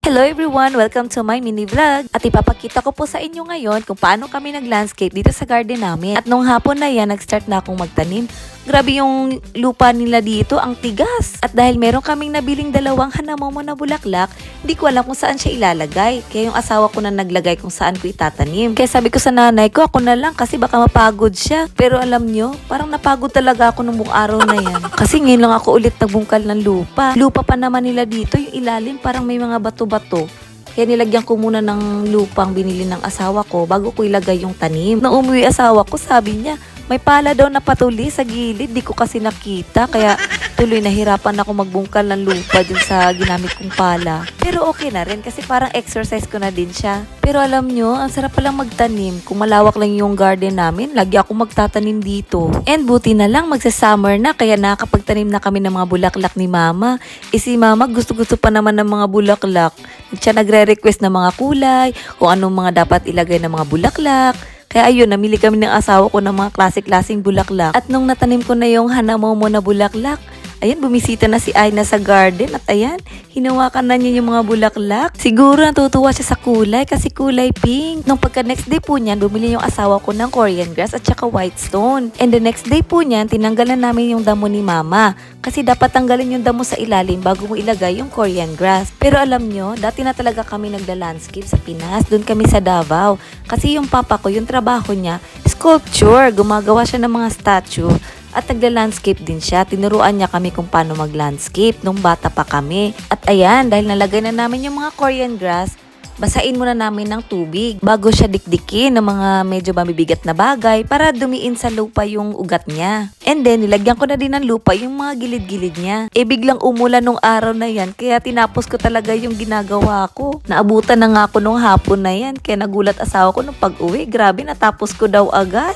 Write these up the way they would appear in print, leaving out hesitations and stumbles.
Hello everyone! Welcome to my mini vlog. At ipapakita ko po sa inyo ngayon kung paano kami nag-landscape dito sa garden namin. At nung hapon na yan, nag-start na akong magtanim. Grabe yung lupa nila dito, ang tigas. At dahil meron kaming nabiling dalawang hanamomo na bulaklak, hindi ko alam kung saan siya ilalagay. Kaya yung asawa ko na naglagay kung saan ko itatanim. Kaya sabi ko sa nanay ko, ako na lang kasi baka mapagod siya. Pero alam nyo, parang napagod talaga ako nung buong araw na yan. Kasi ngayon lang ako ulit nagbungkal ng lupa. Lupa pa naman nila dito, yung ilalim parang may mga bato-bato. Kaya nilagyan ko muna ng lupang binili ng asawa ko bago ko ilagay yung tanim. Nung umuwi asawa ko, sabi niya, may pala daw na patuli sa gilid. Di ko kasi nakita. Kaya tuloy nahirapan ako magbungkal ng lupa dun sa ginamit kong pala. Pero okay na rin kasi parang exercise ko na din siya. Pero alam nyo, ang sarap palang magtanim. Kung malawak lang yung garden namin, lagi ako magtatanim dito. And buti na lang, magsa-summer na kaya nakakapagtanim na kami ng mga bulaklak ni mama. Si mama gusto-gusto pa naman ng mga bulaklak. Siya nagre-request ng mga kulay, kung anong mga dapat ilagay ng mga bulaklak. Kaya ayun, namili kami ng asawa ko ng mga klase-klaseng bulaklak. At nung natanim ko na yung hanamomo na bulaklak, ayan, bumisita na si Aina sa garden at ayan, hinawakan na niya yung mga bulaklak. Siguro natutuwa siya sa kulay kasi kulay pink. Nung pagka next day po niyan, bumili yung asawa ko ng Korean grass at saka white stone. And the next day po niyan, tinanggalan namin yung damo ni mama. Kasi dapat tanggalin yung damo sa ilalim bago mo ilagay yung Korean grass. Pero alam nyo, dati na talaga kami nagla-landscape sa Pinas. Doon kami sa Davao. Kasi yung papa ko, yung trabaho niya, sculpture. Gumagawa siya ng mga statue. At nagla-landscape din siya. Tinuruan niya kami kung paano mag-landscape nung bata pa kami. At ayan, dahil nalagay na namin yung mga Korean grass, basain muna namin ng tubig bago siya dikdikin ng mga medyo mabibigat na bagay para dumiin sa lupa yung ugat niya. And then, nilagyan ko na din ng lupa yung mga gilid-gilid niya. Biglang umulan nung araw na yan, kaya tinapos ko talaga yung ginagawa ko. Naabutan na nga ako nung hapon na yan, kaya nagulat asawa ko nung pag-uwi. Grabe, natapos ko daw agad.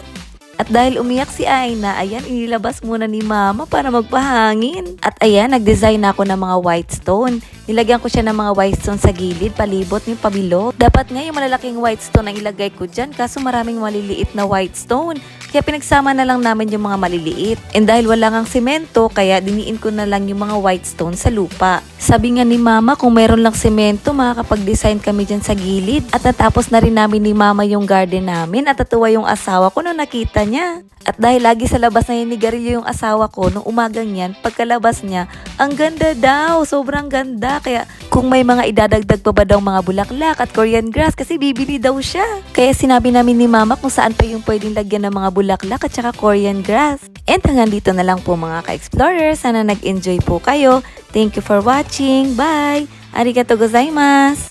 At dahil umiyak si Aina, ayan, inilabas muna ni mama para magpahangin. At ayan, nag-design na ako ng mga white stone. Nilagyan ko siya ng mga white stone sa gilid, palibot yung pabilog. Dapat nga yung malalaking white stone ang ilagay ko dyan, kaso maraming maliliit na white stone. Kaya pinagsama na lang namin yung mga maliliit. And dahil wala ngang semento, kaya diniin ko na lang yung mga white stone sa lupa. Sabi nga ni mama, kung meron lang semento, makakapag-design kami dyan sa gilid. At natapos na rin namin ni mama yung garden namin at natuwa yung asawa ko nung nakita niya. At dahil lagi sa labas na ninigarilyo yung asawa ko, nung umagang yan, pagkalabas niya, ang ganda daw, sobrang ganda. Kaya kung may mga idadagdag pa ba daw mga bulaklak at Korean grass, kasi bibili daw siya. Kaya sinabi namin ni mama kung saan pa yung pwedeng lagyan ng mga bulaklak at saka Korean grass. And hanggang dito na lang po mga ka-explorers. Sana nag-enjoy po kayo. Thank you for watching. Bye! Arigatou gozaimasu!